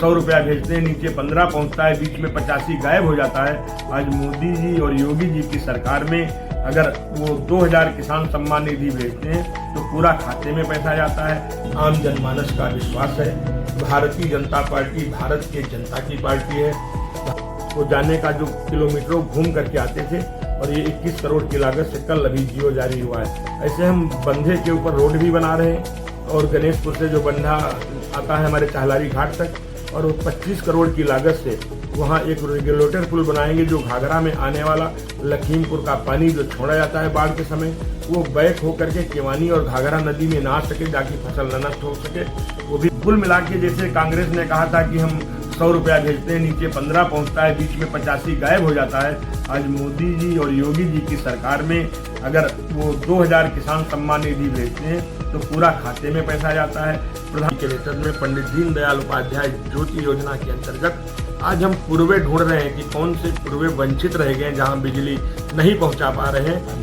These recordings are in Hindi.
100 रुपया भेजते हैं, नीचे 15 पहुंचता है, बीच में 85 गायब हो जाता है। आज मोदी जी और योगी जी की सरकार में अगर वो 2000 किसान सम्मान निधि भेजते हैं तो पूरा खाते में पैसा जाता है। आम जनमानस का विश्वास है भारतीय जनता पार्टी भारत के जनता की पार्टी है। वो जाने का जो किलोमीटरों घूम करके आते थे और ये 21 करोड़ की लागत से कल अभी जियो जारी हुआ है। ऐसे हम बंधे के ऊपर रोड भी बना रहे हैं और गणेशपुर से जो बंधा आता है हमारे चाहलारी घाट तक, और वो 25 करोड़ की लागत से वहाँ एक रेगुलेटर पुल बनाएंगे जो घाघरा में आने वाला लखीमपुर का पानी जो छोड़ा जाता है बाढ़ के समय वो बैक होकर के केवानी और घाघरा नदी में ना आ सके, जाके फसल न नष्ट हो सके। वो भी कुल मिला के जैसे कांग्रेस ने कहा था कि हम 100 रुपया भेजते हैं, नीचे 15 पहुंचता है, बीच में 85 गायब हो जाता है। आज मोदी जी और योगी जी की सरकार में अगर वो 2000 किसान सम्मान निधि भेजते हैं तो पूरा खाते में पैसा जाता है। प्रधान के नेतृत्व में पंडित दीनदयाल उपाध्याय ज्योति योजना के अंतर्गत आज हम पूर्वे ढूंढ रहे हैं कि कौन से पूर्वे वंचित रह गए जहां बिजली नहीं पहुंचा पा रहे हैं।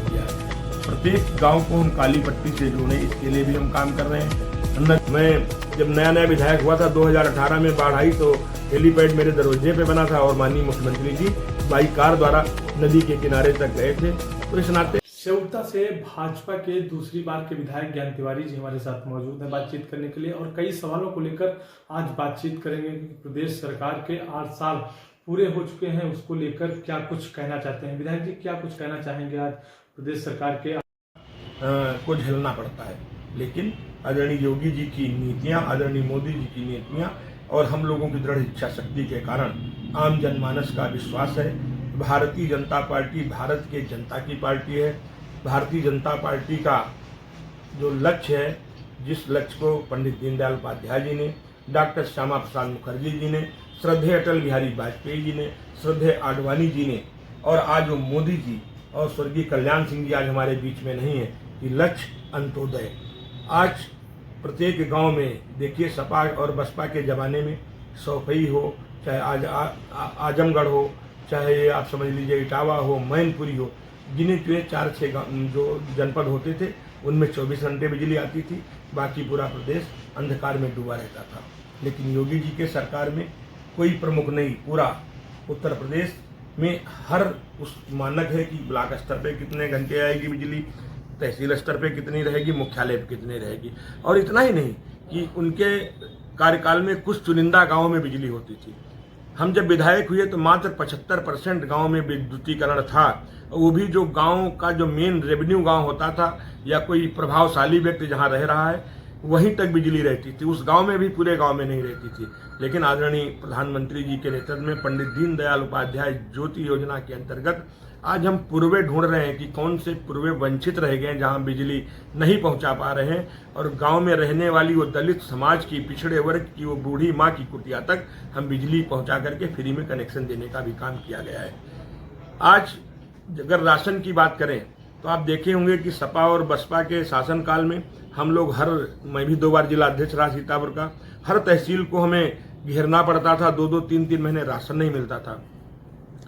प्रत्येक गांव को हम काली पट्टी से जोड़े, इसके लिए भी हम काम कर रहे हैं। मैं जब नया विधायक हुआ था 2018 में बाढ़ आई तो हेलीपैड मेरे दरवाजे पे बना था और माननीय मुख्यमंत्री जी बाई कार द्वारा नदी के किनारे तक गए थे। तो इस नाते सेवता से भाजपा के दूसरी बार के विधायक ज्ञान तिवारी जी हमारे साथ मौजूद हैं बातचीत करने के लिए, और कई सवालों को लेकर आज बातचीत करेंगे कि प्रदेश सरकार के 8 साल पूरे हो चुके हैं, उसको लेकर क्या कुछ कहना चाहते हैं। विधायक जी क्या कुछ कहना चाहेंगे आज प्रदेश सरकार के को झेलना पड़ता है, लेकिन आदरणीय योगी जी की नीतियां, आदरणीय मोदी जी की नीतियां और हम लोगों की दृढ़ इच्छा शक्ति के कारण आम जनमानस का विश्वास है भारतीय जनता पार्टी भारत के जनता की पार्टी है। भारतीय जनता पार्टी का जो लक्ष्य है, जिस लक्ष्य को पंडित दीनदयाल उपाध्याय जी ने, डॉक्टर श्यामा प्रसाद मुखर्जी जी ने, श्रद्धेय अटल बिहारी वाजपेयी जी ने, श्रद्धेय आडवाणी जी ने, और आज वो मोदी जी और स्वर्गीय कल्याण सिंह जी आज हमारे बीच में नहीं है कि लक्ष्य अंत्योदय। आज प्रत्येक गांव में देखिए सपा और बसपा के जमाने में सौफई हो, चाहे आज आजमगढ़ हो, चाहे आप समझ लीजिए इटावा हो, मैनपुरी हो, गिने चुने 4-6 जो जनपद होते थे उनमें 24 घंटे बिजली आती थी, बाकी पूरा प्रदेश अंधकार में डूबा रहता था। लेकिन योगी जी के सरकार में कोई प्रमुख नहीं, पूरा उत्तर प्रदेश में हर उस मानक है कि ब्लॉक स्तर पे कितने घंटे आएगी बिजली, तहसील स्तर पे कितनी रहेगी, मुख्यालय पे कितनी रहेगी। और इतना ही नहीं कि उनके कार्यकाल में कुछ चुनिंदा गाँवों में बिजली होती थी। हम जब विधायक हुए तो मात्र 75% गाँव में विद्युतीकरण था, वो भी जो गांव का जो मेन रेवेन्यू गांव होता था या कोई प्रभावशाली व्यक्ति जहां रह रहा है वहीं तक बिजली रहती थी, उस गांव में भी पूरे गांव में नहीं रहती थी। लेकिन आदरणीय प्रधानमंत्री जी के नेतृत्व में पंडित दीनदयाल उपाध्याय ज्योति योजना के अंतर्गत आज हम पूर्वे ढूंढ रहे हैं कि कौन से पूर्वे वंचित रह गए जहां बिजली नहीं पहुंचा पा रहे हैं, और गांव में रहने वाली वो दलित समाज की, पिछड़े वर्ग की वो बूढ़ी माँ की कुटिया तक हम बिजली पहुंचा करके फ्री में कनेक्शन देने का भी काम किया गया है। आज अगर राशन की बात करें तो आप देखे होंगे कि सपा और बसपा के शासनकाल में हम लोग मैं भी 2 बार जिला अध्यक्ष रहा सीतापुर का, हर तहसील को हमें घेरना पड़ता था, 2-2, 3-3 महीने राशन नहीं मिलता था।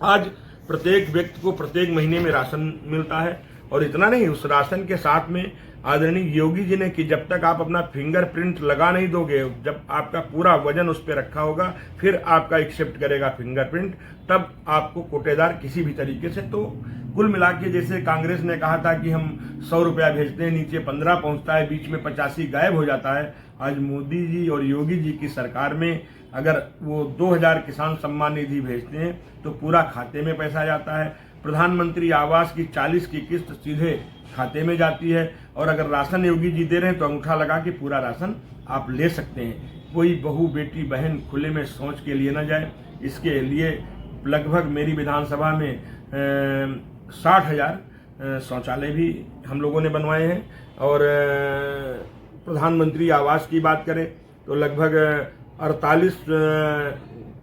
आज प्रत्येक व्यक्ति को प्रत्येक महीने में राशन मिलता है, और इतना नहीं, उस राशन के साथ में आदरणीय योगी जी ने कि जब तक आप अपना फिंगरप्रिंट लगा नहीं दोगे, जब आपका पूरा वजन उस पर रखा होगा फिर आपका एक्सेप्ट करेगा फिंगरप्रिंट, तब आपको कोटेदार किसी भी तरीके से। तो कुल मिला के जैसे कांग्रेस ने कहा था कि हम 100 रुपया भेजते हैं, नीचे 15 पहुंचता है, बीच में 85 गायब हो जाता है। आज मोदी जी और योगी जी की सरकार में अगर वो 2000 किसान सम्मान निधि भेजते हैं तो पूरा खाते में पैसा जाता है। प्रधानमंत्री आवास की 40 की किस्त सीधे खाते में जाती है, और अगर राशन योगी जी दे रहे हैं तो अंगूठा लगा के पूरा राशन आप ले सकते हैं। कोई बहू बेटी बहन खुले में सोच के लिए न जाए। इसके लिए लगभग मेरी विधानसभा में 60,000 शौचालय भी हम लोगों ने बनवाए हैं, और प्रधानमंत्री आवास की बात करें तो लगभग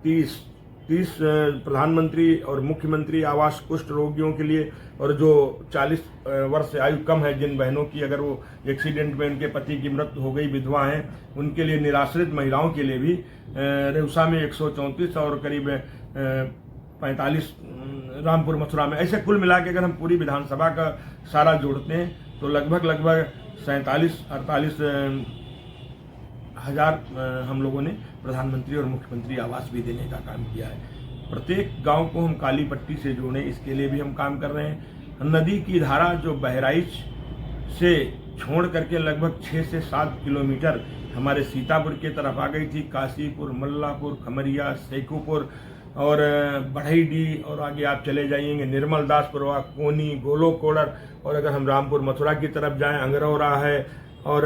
30 प्रधानमंत्री और मुख्यमंत्री आवास कुष्ठ रोगियों के लिए, और जो 40 वर्ष से आयु कम है जिन बहनों की अगर वो एक्सीडेंट में उनके पति की मृत्यु हो गई, विधवा हैं, उनके लिए, निराश्रित महिलाओं के लिए भी रेउसा में 134 और करीब 45 रामपुर मथुरा में, ऐसे कुल मिला के अगर हम पूरी विधानसभा का सारा जोड़ते हैं तो लगभग 47-48 हज़ार हम लोगों ने प्रधानमंत्री और मुख्यमंत्री आवास भी देने का काम किया है। प्रत्येक गांव को हम काली पट्टी से जोड़ें, इसके लिए भी हम काम कर रहे हैं। नदी की धारा जो बहराइच से छोड़ करके लगभग 6 से 7 किलोमीटर हमारे सीतापुर की तरफ आ गई थी, काशीपुर, मल्लापुर, खमरिया, सेखूपुर और बढ़ईडी, और आगे आप चले जाइएंगे निर्मलदासपुरवा, कोनी, गोलोकोड़र, और अगर हम रामपुर मथुरा की तरफ जाएं, अंगरौरा है और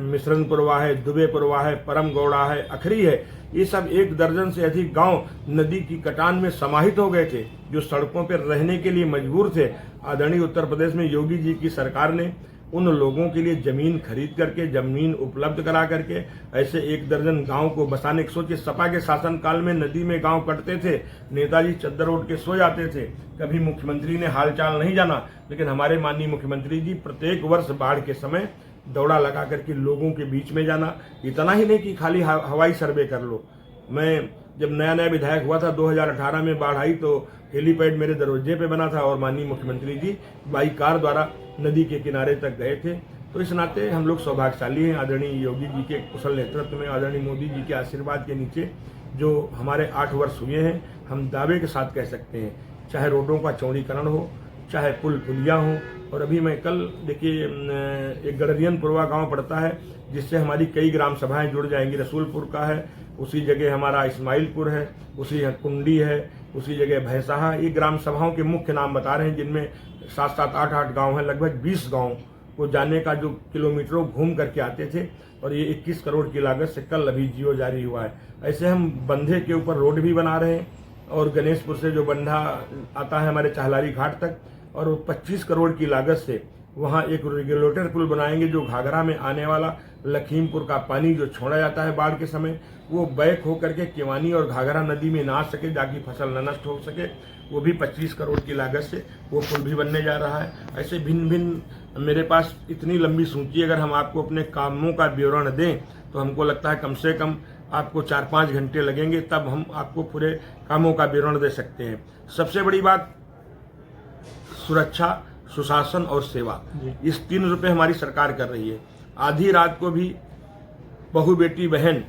मिश्रनपुरवा है, दुबेपुरवा है, परमगौड़ा है, अखरी है। ये सब 1 दर्जन से अधिक गांव नदी की कटान में समाहित हो गए थे, जो सड़कों पर रहने के लिए मजबूर थे। आदरणीय उत्तर प्रदेश में योगी जी की सरकार ने उन लोगों के लिए जमीन खरीद करके, जमीन उपलब्ध करा करके ऐसे 1 दर्जन गांव को बसाने की सोचे। सपा के शासनकाल में नदी में गांव कटते थे, नेताजी चद्दर ओढ़ के सो जाते थे, कभी मुख्यमंत्री ने हालचाल नहीं जाना। लेकिन हमारे माननीय मुख्यमंत्री जी प्रत्येक वर्ष बाढ़ के समय दौड़ा लगा करके लोगों के बीच में जाना। इतना ही नहीं कि खाली हवाई सर्वे कर लो। मैं जब नया नया विधायक हुआ था 2018 में बाढ़ आई तो हेलीपैड मेरे दरवाजे पे बना था और माननीय मुख्यमंत्री जी बाई कार द्वारा नदी के किनारे तक गए थे। तो इस नाते हम लोग सौभाग्यशाली हैं। आदरणीय योगी जी के कुशल नेतृत्व में, आदरणीय मोदी जी के आशीर्वाद के नीचे जो हमारे 8 वर्ष हुए हैं, हम दावे के साथ कह सकते हैं, चाहे रोडों का चौड़ीकरण हो, चाहे पुल पुलिया हो। और अभी मैं कल देखिए एक गड़रियनपुरवा गांव पड़ता है, जिससे हमारी कई ग्राम सभाएं जुड़ जाएंगी। रसूलपुर का है, उसी जगह हमारा इस्माइलपुर है, उसी कुंडी है, उसी जगह भैंसाहा। ये ग्राम सभाओं के मुख्य नाम बता रहे हैं, जिनमें 7-7, 8-8 गांव हैं। लगभग 20 गांव को जाने का जो किलोमीटरों घूम करके आते थे, और ये 21 करोड़ की लागत से कल अभी जियो जारी हुआ है। ऐसे हम बंधे के ऊपर रोड भी बना रहे हैं, और गणेशपुर से जो बंधा आता है हमारे चाहलारी घाट तक, और 25 करोड़ की लागत से वहाँ एक रेगुलेटर पुल बनाएंगे, जो घाघरा में आने वाला लखीमपुर का पानी जो छोड़ा जाता है बाढ़ के समय, वो बैक होकर के केवानी और घाघरा नदी में ना आ सके, ताकि फसल न नष्ट हो सके। वो भी 25 करोड़ की लागत से वो पुल भी बनने जा रहा है। ऐसे भिन्न भिन्न मेरे पास इतनी लंबी सूची, अगर हम आपको अपने कामों का विवरण दें तो हमको लगता है कम से कम आपको 4-5 घंटे लगेंगे, तब हम आपको पूरे कामों का विवरण दे सकते हैं। सबसे बड़ी बात सुरक्षा, सुशासन और सेवा, इस 3 रुपये हमारी सरकार कर रही है। आधी रात को भी बहू बेटी बहन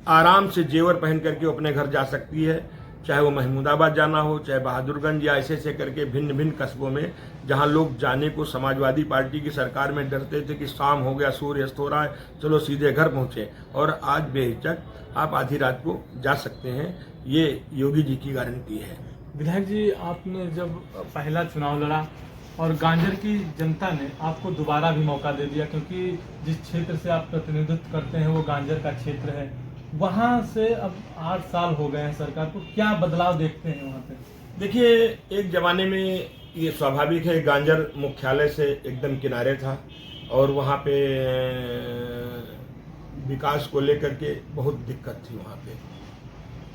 आराम से जेवर पहन करके अपने घर जा सकती है, चाहे वो महमूदाबाद जाना हो, चाहे बहादुरगंज, या ऐसे करके भिन्न भिन्न कस्बों में जहां लोग जाने को समाजवादी पार्टी की सरकार में डरते थे कि शाम हो गया, सूर्य अस्त हो रहा है, चलो सीधे घर पहुंचे, और आज बेहिचक आप आधी रात को जा सकते हैं। ये योगी जी की गारंटी है। विधायक जी, आपने जब पहला चुनाव लड़ा और गांजर की जनता ने आपको दोबारा भी मौका दे दिया, क्योंकि जिस क्षेत्र से आप प्रतिनिधित्व करते हैं वो गांजर का क्षेत्र है। वहाँ से अब 8 साल हो गए हैं सरकार को, क्या बदलाव देखते हैं वहाँ पे? देखिए, एक जमाने में ये स्वाभाविक है, गांजर मुख्यालय से एकदम किनारे था, और वहाँ पे विकास को लेकर के बहुत दिक्कत थी वहाँ पे।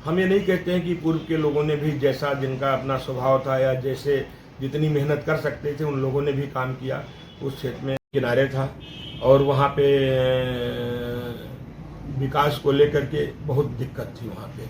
हम ये नहीं कहते हैं कि पूर्व के लोगों ने भी जैसा जिनका अपना स्वभाव था या जैसे जितनी मेहनत कर सकते थे उन लोगों ने भी काम किया। उस क्षेत्र में किनारे था, और वहाँ पे विकास को लेकर के बहुत दिक्कत थी वहाँ पे।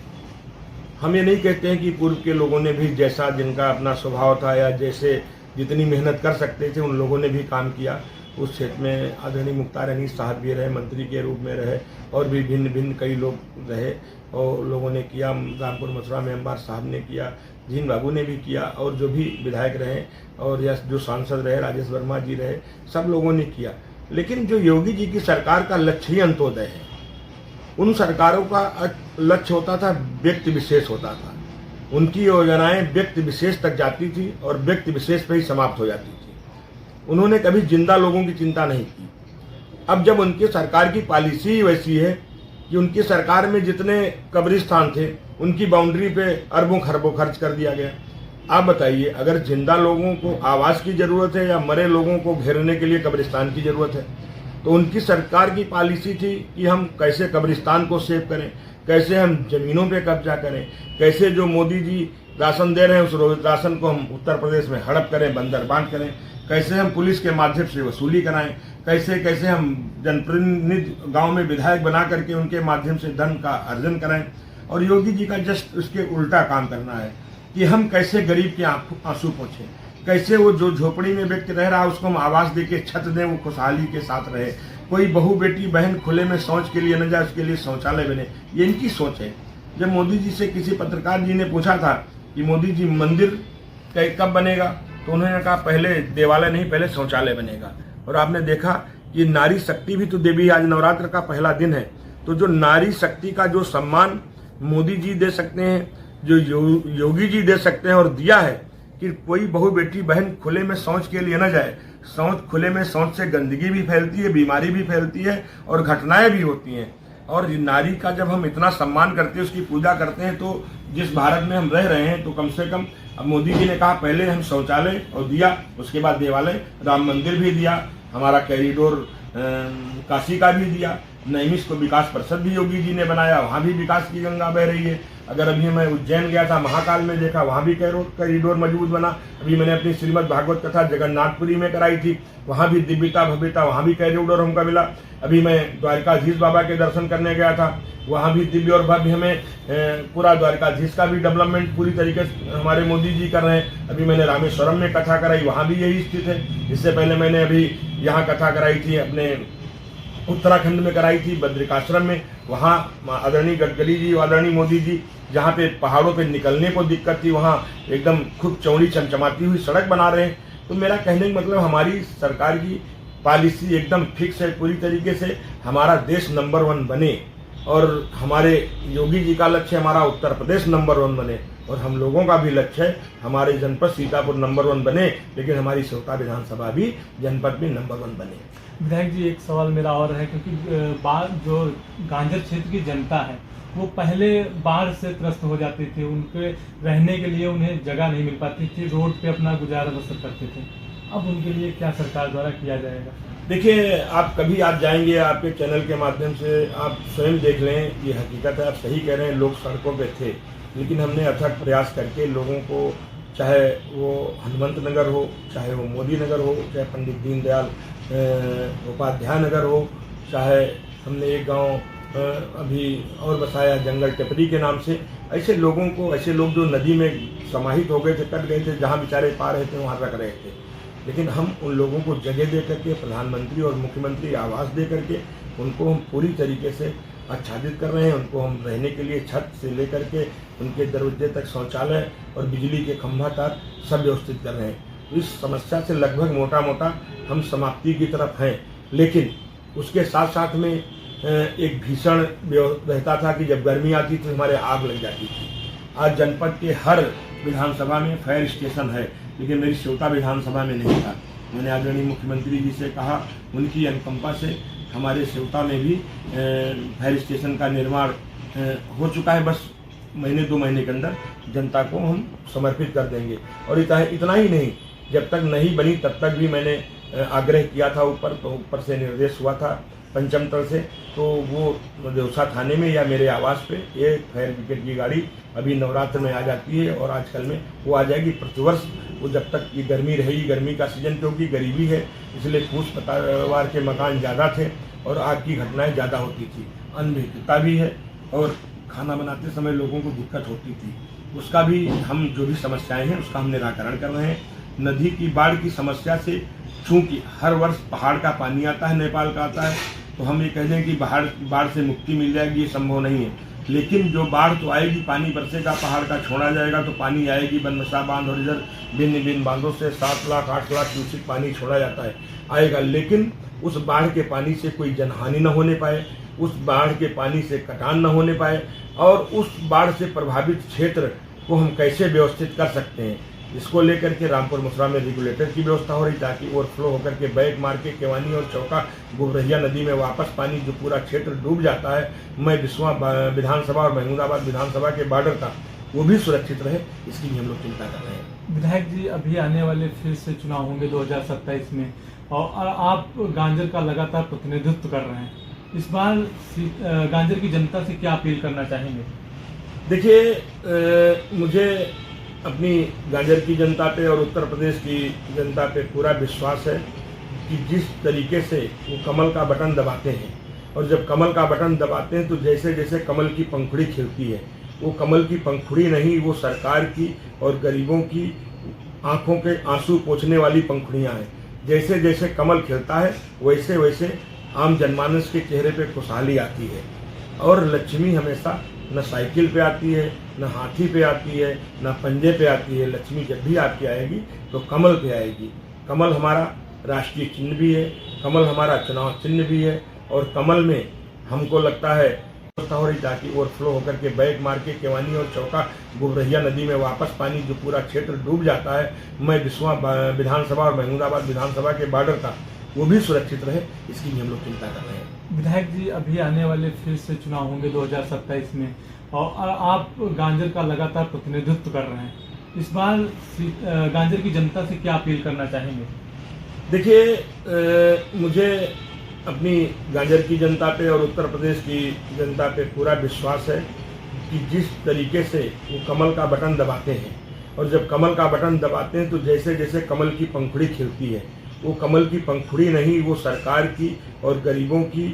हम ये नहीं कहते हैं कि पूर्व के लोगों ने भी जैसा जिनका अपना स्वभाव था या जैसे जितनी मेहनत कर सकते थे उन लोगों ने भी काम किया। उस क्षेत्र में आदरणीय मुख्तार अनीस साहब भी रहे, मंत्री के रूप में रहे, और भी भिन्न भिन्न कई लोग रहे, और लोगों ने किया। रामपुर मथुरा में अंबार साहब ने किया, जीन बाबू ने भी किया, और जो भी विधायक रहे और या जो सांसद रहे, राजेश वर्मा जी रहे, सब लोगों ने किया। लेकिन जो योगी जी की सरकार का लक्ष्य ही अंत्योदय है, उन सरकारों का लक्ष्य होता था व्यक्ति विशेष होता था। उनकी योजनाएं व्यक्ति विशेष तक जाती थी और व्यक्ति विशेष पर ही समाप्त हो जाती थी। उन्होंने कभी जिंदा लोगों की चिंता नहीं की। अब जब उनकी सरकार की पॉलिसी ही वैसी है कि उनकी सरकार में जितने कब्रिस्तान थे उनकी बाउंड्री पे अरबों खरबों खर्च कर दिया गया। आप बताइए, अगर जिंदा लोगों को आवास की जरूरत है या मरे लोगों को घेरने के लिए कब्रिस्तान की जरूरत है, तो उनकी सरकार की पॉलिसी थी कि हम कैसे कब्रिस्तान को सेव करें, कैसे हम जमीनों पे कब्जा करें, कैसे जो मोदी जी राशन दे रहे हैं उस राशन को हम उत्तर प्रदेश में हड़प करें, बंदर बांट करें, कैसे हम पुलिस के माध्यम से वसूली कराएं, कैसे हम जनप्रतिनिधि गांव में विधायक बना करके उनके माध्यम से धन का अर्जन कराएं। और योगी जी का जस्ट उसके उल्टा काम करना है कि हम कैसे गरीब के आंसू पोंछें, कैसे वो जो झोपड़ी में व्यक्ति रह रहा है उसको हम आवास दे के छत दें, वो खुशहाली के साथ रहे, कोई बहू बेटी बहन खुले में शौच के लिए न जाए, उसके लिए शौचालय बने, ये इनकी सोच है। जब मोदी जी से किसी पत्रकार जी ने पूछा था कि मोदी जी मंदिर कब बनेगा, तो उन्होंने कहा पहले देवालय नहीं, पहले शौचालय बनेगा। और आपने देखा कि नारी शक्ति भी तो देवी, आज नवरात्र का पहला दिन है, तो जो नारी शक्ति का जो सम्मान मोदी जी दे सकते हैं, जो योगी जी दे सकते हैं और दिया है कि कोई बहू बेटी बहन खुले में शौच के लिए न जाए। शौच खुले में शौच से गंदगी भी फैलती है, बीमारी भी फैलती है और घटनाएं भी होती हैं। और नारी का जब हम इतना सम्मान करते हैं, उसकी पूजा करते हैं, तो जिस भारत में हम रह रहे हैं, तो कम से कम अब मोदी जी ने कहा पहले हम शौचालय और दिया, उसके बाद देवालय, राम मंदिर भी दिया, हमारा कॉरिडोर काशी का भी दिया, नैमिष को विकास परिषद भी योगी जी ने बनाया, वहाँ भी विकास की गंगा बह रही है। अगर अभी मैं उज्जैन गया था, महाकाल में देखा, वहाँ भी कॉरिडोर मजबूत बना। अभी मैंने अपनी श्रीमद् भागवत कथा जगन्नाथपुरी में कराई थी, वहाँ भी दिव्यता भव्यता, वहाँ भी कॉरिडोर हमको मिला। अभी मैं द्वारकाधीश बाबा के दर्शन करने गया था, वहाँ भी दिव्य और भव्य हमें पूरा द्वारकाधीश का भी डेवलपमेंट पूरी तरीके से हमारे मोदी जी कर रहे हैं। अभी मैंने रामेश्वरम में कथा कराई, वहाँ भी यही स्थिति है। इससे पहले मैंने अभी यहाँ कथा कराई थी, अपने उत्तराखंड में कराई थी, बद्रिकाश्रम में, वहाँ आदरणीय गडकरी जी, आदरणीय मोदी जी, जहाँ पे पहाड़ों पे निकलने को दिक्कत थी, वहाँ एकदम खूब चौड़ी चमचमाती हुई सड़क बना रहे हैं। तो मेरा कहने का मतलब हमारी सरकार की पॉलिसी एकदम फिक्स है पूरी तरीके से, हमारा देश नंबर 1 बने। और हमारे योगी जी का लक्ष्य हमारा उत्तर प्रदेश नंबर 1 बने, और हम लोगों का भी लक्ष्य है हमारे जनपद सीतापुर नंबर 1 बने, लेकिन हमारी सेवता विधानसभा भी जनपद में नंबर 1 बने। विधायक जी, एक सवाल मेरा और है, क्योंकि जो गांजर क्षेत्र की जनता है वो पहले बाढ़ से त्रस्त हो जाती थी, उनके रहने के लिए उन्हें जगह नहीं मिल पाती थी, रोड पे अपना गुजारा बसर करते थे। अब उनके लिए क्या सरकार द्वारा किया जाएगा? देखिए, आप कभी आप जाएंगे, आपके चैनल के माध्यम से आप स्वयं देख लें, ये हकीकत है, आप सही कह रहे हैं, लोग सड़कों पे थे, लेकिन हमने अथक प्रयास करके लोगों को, चाहे वो हनुमंत नगर हो, चाहे वो मोदी नगर हो, चाहे पंडित दीनदयाल उपाध्याय नगर हो, चाहे हमने एक गांव अभी और बसाया जंगल टिपरी के नाम से, ऐसे लोगों को, ऐसे लोग जो नदी में समाहित हो गए थे, कट गए थे, जहाँ बेचारे पा रहे थे वहाँ रख रहे थे, लेकिन हम उन लोगों को जगह दे करके, प्रधानमंत्री और मुख्यमंत्री आवास दे करके उनको हम पूरी तरीके से आच्छादित कर रहे हैं। उनको हम रहने के लिए छत से लेकर के उनके दरवाजे तक शौचालय और बिजली के खंभा तक सब व्यवस्थित कर रहे हैं। इस समस्या से लगभग मोटा मोटा हम समाप्ति की तरफ हैं, लेकिन उसके साथ साथ में एक भीषण रहता था कि जब गर्मी आती तो हमारे आग लग जाती थी। आज जनपद के हर विधानसभा में फायर स्टेशन है, लेकिन मेरी सेवता विधानसभा में नहीं था। मैंने आदरणीय मुख्यमंत्री जी से कहा, उनकी अनुकंपा से हमारे सेवता में भी फायर स्टेशन का निर्माण हो चुका है। बस महीने 2 महीने के अंदर जनता को हम समर्पित कर देंगे। और इतना ही नहीं, जब तक नहीं बनी तब तक भी मैंने आग्रह किया था ऊपर, तो ऊपर से निर्देश हुआ था पंचम तल से, तो वो देवसा थाने में या मेरे आवास पे एक फायर ब्रिगेड की गाड़ी अभी नवरात्र में आ जाती है, और आजकल में वो आ जाएगी प्रतिवर्ष। वो जब तक ये गर्मी रहेगी, गर्मी का सीजन, क्योंकि गरीबी है इसलिए फूस परिवार के मकान ज़्यादा थे और आग की घटनाएं ज़्यादा होती थी, अनभिज्ञता भी है, और खाना बनाते समय लोगों को दिक्कत होती थी। उसका भी हम जो भी समस्याएं हैं उसका हम निराकरण कर रहे हैं। नदी की बाढ़ की समस्या से, चूँकि हर वर्ष पहाड़ का पानी आता है, नेपाल का आता है, तो हम ये कह दें कि बाढ़ से मुक्ति मिल जाएगी, ये संभव नहीं है। लेकिन जो बाढ़ तो आएगी, पानी बरसेगा, पहाड़ का छोड़ा जाएगा तो पानी आएगी। बनमसा बांध और इधर भिन्न बांधों से 7 लाख 8 लाख क्यूसेक पानी छोड़ा जाता है, आएगा। लेकिन उस बाढ़ के पानी से कोई जनहानि न होने पाए, उस बाढ़ के पानी से कटान न होने पाए, और उस बाढ़ से प्रभावित क्षेत्र को हम कैसे व्यवस्थित कर सकते हैं, इसको लेकर के रामपुर मुसरा में रेगुलेटर की व्यवस्था हो रही, ताकि ओवरफ्लो होकर के बैग मार के केवानी और चौका गोबरहिया नदी में वापस पानी जो पूरा क्षेत्र डूब जाता है, मैं बिस्वा विधानसभा और महमूदाबाद विधानसभा के बॉर्डर का, वो भी सुरक्षित रहे, इसकी भी हम लोग चिंता कर रहे हैं। विधायक जी, अभी आने वाले फिर से चुनाव होंगे 2027 में, और आप गांजर का लगातार प्रतिनिधित्व कर रहे हैं। इस बार गांजर की जनता से क्या अपील करना चाहेंगे? देखिए, मुझे अपनी गांजर की जनता पे और उत्तर प्रदेश की जनता पे पूरा विश्वास है कि जिस तरीके से वो कमल का बटन दबाते हैं, और जब कमल का बटन दबाते हैं तो जैसे जैसे कमल की पंखुड़ी खिलती है, वो कमल की पंखुड़ी नहीं, वो सरकार की और गरीबों की आंखों के आंसू पोंछने वाली पंखुड़ियां हैं। जैसे जैसे कमल खिलता है वैसे वैसे आम जनमानस के चेहरे पे खुशहाली आती है। और लक्ष्मी हमेशा न साइकिल पे आती है, न हाथी पे आती है, न पंजे पे आती है। लक्ष्मी जब भी आपकी आएगी तो कमल पे आएगी। कमल हमारा राष्ट्रीय चिन्ह भी है, कमल हमारा चुनाव चिन्ह भी है। और कमल में हमको लगता है हो रही ताकि ओवरफ्लो होकर के बैक मार के केवानी और चौका गुबरहिया नदी में वापस पानी जो पूरा क्षेत्र डूब जाता है। मैं बिस्वा विधानसभा और महमूदाबाद विधानसभा के बॉर्डर का वो भी सुरक्षित रहे, इसकी भी हम लोग चिंता कर रहे हैं। विधायक जी, अभी आने वाले फिर से चुनाव होंगे 2027 में और आप गांजर का लगातार प्रतिनिधित्व कर रहे हैं। इस बार गांजर की जनता से क्या अपील करना चाहेंगे? देखिए, मुझे अपनी गांजर की जनता पे और उत्तर प्रदेश की जनता पे पूरा विश्वास है कि जिस तरीके से वो कमल का बटन दबाते हैं, और जब कमल का बटन दबाते हैं तो जैसे जैसे कमल की पंखुड़ी खिलती है, वो कमल की पंखुड़ी नहीं, वो सरकार की और गरीबों की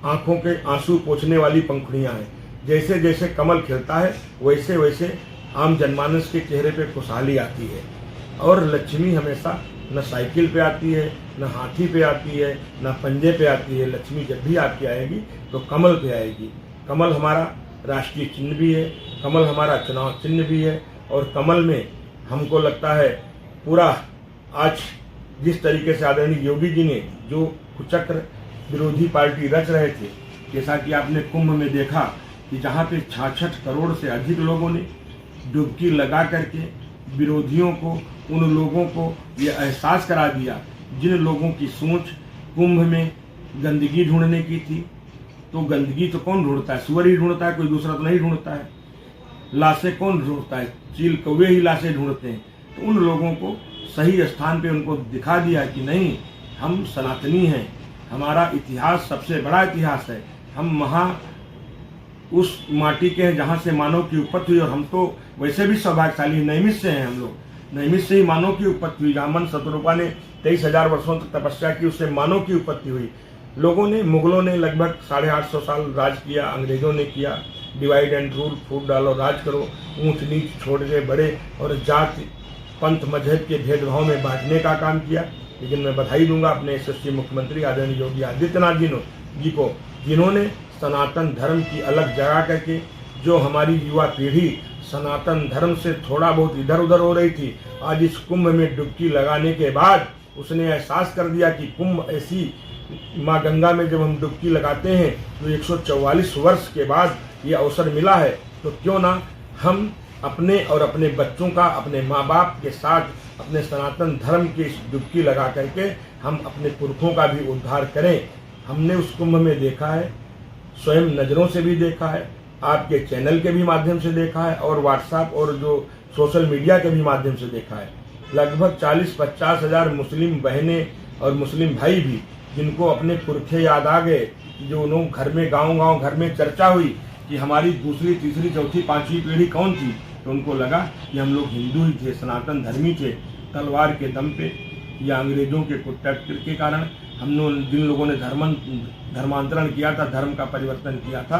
आंखों के आंसू पोंछने वाली पंखुड़ियां हैं। जैसे जैसे कमल खिलता है वैसे वैसे आम जनमानस के चेहरे पे खुशहाली आती है। और लक्ष्मी हमेशा न साइकिल पे आती है, न हाथी पे आती है, न पंजे पे आती है। लक्ष्मी जब भी आपकी आएगी तो कमल पे आएगी। कमल हमारा राष्ट्रीय चिन्ह भी है, कमल हमारा चुनाव चिन्ह भी है। और कमल में हमको लगता है पूरा आज जिस तरीके से आदरणीय योगी जी ने जो कुचक्र विरोधी पार्टी रच रहे थे, जैसा कि आपने कुंभ में देखा कि जहाँ पे 66 करोड़ से अधिक लोगों ने डुबकी लगा करके विरोधियों को, उन लोगों को ये एहसास करा दिया जिन लोगों की सोच कुंभ में गंदगी ढूंढने की थी। तो गंदगी तो कौन ढूंढता है? सुअर ही ढूंढता है, कोई दूसरा तो नहीं ढूंढता है। लाशें कौन ढूंढता है? चील कौवे ही लाशें ढूंढते हैं। तो उन लोगों को सही स्थान पे उनको दिखा दिया कि नहीं, हम सनातनी हैं, हमारा इतिहास सबसे बड़ा इतिहास है, हम उस माटी के हैं जहाँ से मानव की उत्पत्ति हुई। और हम तो वैसे भी सौभाग्यशाली नैमिष से हैं। हम लोग नैमिष से ही मानव की उत्पत्ति हुई। जहाँ मन शत्रुपा ने 23,000 वर्षों तक तपस्या की, उससे मानव की उत्पत्ति हुई। लोगों ने, मुगलों ने लगभग 850 साल राज किया, अंग्रेजों ने किया। डिवाइड एंड रूल, फूट डालो राज करो, ऊंच नीच छोड़ के बड़े और जाति पंथ मजहब के भेदभाव में बांटने का काम किया। लेकिन मैं बधाई दूंगा अपने यशस्वी मुख्यमंत्री आदरणीय योगी आदित्यनाथ जी को, जिन्होंने सनातन धर्म की अलग जगा करके, जो हमारी युवा पीढ़ी सनातन धर्म से थोड़ा बहुत इधर उधर हो रही थी, आज इस कुंभ में डुबकी लगाने के बाद उसने एहसास कर दिया कि कुंभ ऐसी माँ गंगा में जब हम डुबकी लगाते हैं तो 144 वर्ष के बाद ये अवसर मिला है, तो क्यों ना हम अपने और अपने बच्चों का, अपने माँ बाप के साथ अपने सनातन धर्म की डुबकी लगा करके हम अपने पुरखों का भी उद्धार करें। हमने उस कुंभ में देखा है, स्वयं नज़रों से भी देखा है, आपके चैनल के भी माध्यम से देखा है, और व्हाट्सएप और जो सोशल मीडिया के भी माध्यम से देखा है। लगभग 40-50 हज़ार मुस्लिम बहनें और मुस्लिम भाई भी, जिनको अपने पुरखे याद आ गए, जो उन्होंने घर में गांव-गांव घर में चर्चा हुई कि हमारी दूसरी, तीसरी, चौथी, पांचवी पीढ़ी कौन थी, तो उनको लगा कि हम लोग हिंदू ही थे, सनातन धर्मी थे। तलवार के दम पे या अंग्रेजों के कुटक्ट के कारण जिन लोगों ने धर्मांतरण किया था, धर्म का परिवर्तन किया था,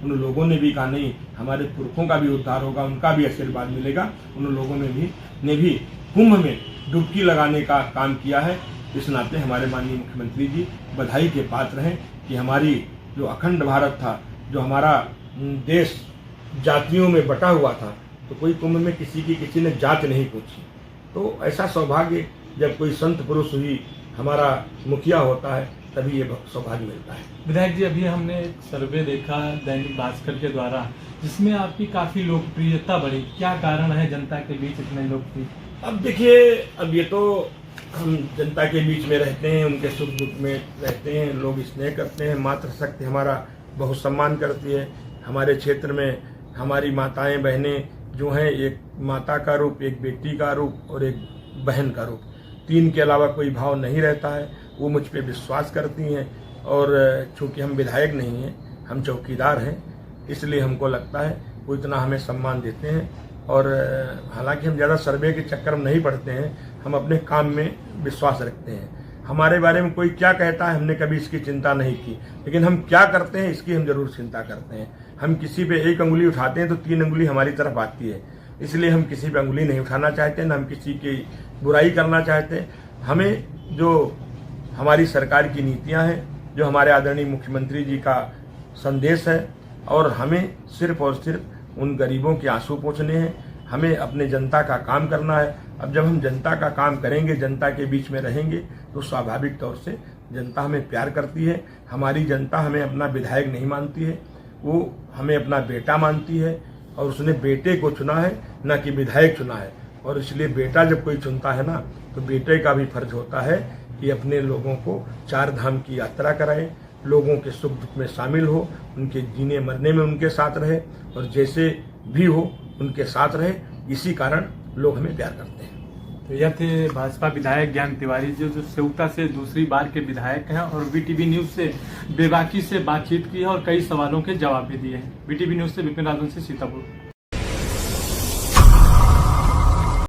उन लोगों ने भी कहा नहीं, हमारे पुरखों का भी उद्धार होगा, उनका भी आशीर्वाद मिलेगा। उन लोगों ने भी कुंभ में डुबकी लगाने का काम किया है। इस नाते हमारे माननीय मुख्यमंत्री जी बधाई के पात्र हैं कि हमारी जो अखंड भारत था, जो हमारा देश जातियों में बटा हुआ था, तो कोई कुंभ में किसी ने जात नहीं पूछी। तो ऐसा सौभाग्य जब कोई संत पुरुष ही हमारा मुखिया होता है, तभी ये सौभाग्य मिलता है। विधायक जी, अभी हमने एक सर्वे देखा दैनिक भास्कर के द्वारा, जिसमें आपकी काफी लोकप्रियता बढ़ी। क्या कारण है जनता के बीच इतने लोकप्रिय? अब देखिए, अब ये तो हम जनता के बीच में रहते हैं, उनके सुख दुख में रहते हैं, लोग स्नेह करते हैं, मातृशक्ति हमारा बहुत सम्मान करती है। हमारे क्षेत्र में हमारी माताएं बहनें जो हैं, एक माता का रूप, एक बेटी का रूप और एक बहन का रूप, 3 के अलावा कोई भाव नहीं रहता है। वो मुझ पे विश्वास करती हैं। और चूँकि हम विधायक नहीं हैं, हम चौकीदार हैं, इसलिए हमको लगता है वो इतना हमें सम्मान देते हैं। और हालांकि हम ज़्यादा सर्वे के चक्कर में नहीं पड़ते हैं, हम अपने काम में विश्वास रखते हैं। हमारे बारे में कोई क्या कहता है, हमने कभी इसकी चिंता नहीं की, लेकिन हम क्या करते हैं इसकी हम जरूर चिंता करते हैं। हम किसी पे 1 अंगुली उठाते हैं तो 3 अंगुली हमारी तरफ आती है, इसलिए हम किसी पे अंगुली नहीं उठाना चाहते, न हम किसी की बुराई करना चाहते हैं। हमें जो हमारी सरकार की नीतियां हैं, जो हमारे आदरणीय मुख्यमंत्री जी का संदेश है। और हमें सिर्फ और सिर्फ उन गरीबों के आंसू पोंछने हैं, हमें अपने जनता का काम करना है। अब जब हम जनता का काम करेंगे, जनता के बीच में रहेंगे, तो स्वाभाविक तौर से जनता हमें प्यार करती है। हमारी जनता हमें अपना विधायक नहीं मानती है, वो हमें अपना बेटा मानती है, और उसने बेटे को चुना है, न कि विधायक चुना है। और इसलिए बेटा जब कोई चुनता है ना, तो बेटे का भी फर्ज होता है कि अपने लोगों को 4 धाम की यात्रा कराए, लोगों के सुख दुख में शामिल हो, उनके जीने मरने में उनके साथ रहे, और जैसे भी हो उनके साथ रहे। इसी कारण लोग हमें प्यार करते हैं। तो यह थे भाजपा विधायक ज्ञान तिवारी जो सेवता से दूसरी बार के विधायक हैं और वीटीवी न्यूज से बेबाकी से बातचीत की है और कई सवालों के जवाब भी दिए हैं। वीटीवी न्यूज से विपिन राजन से सीतापुर।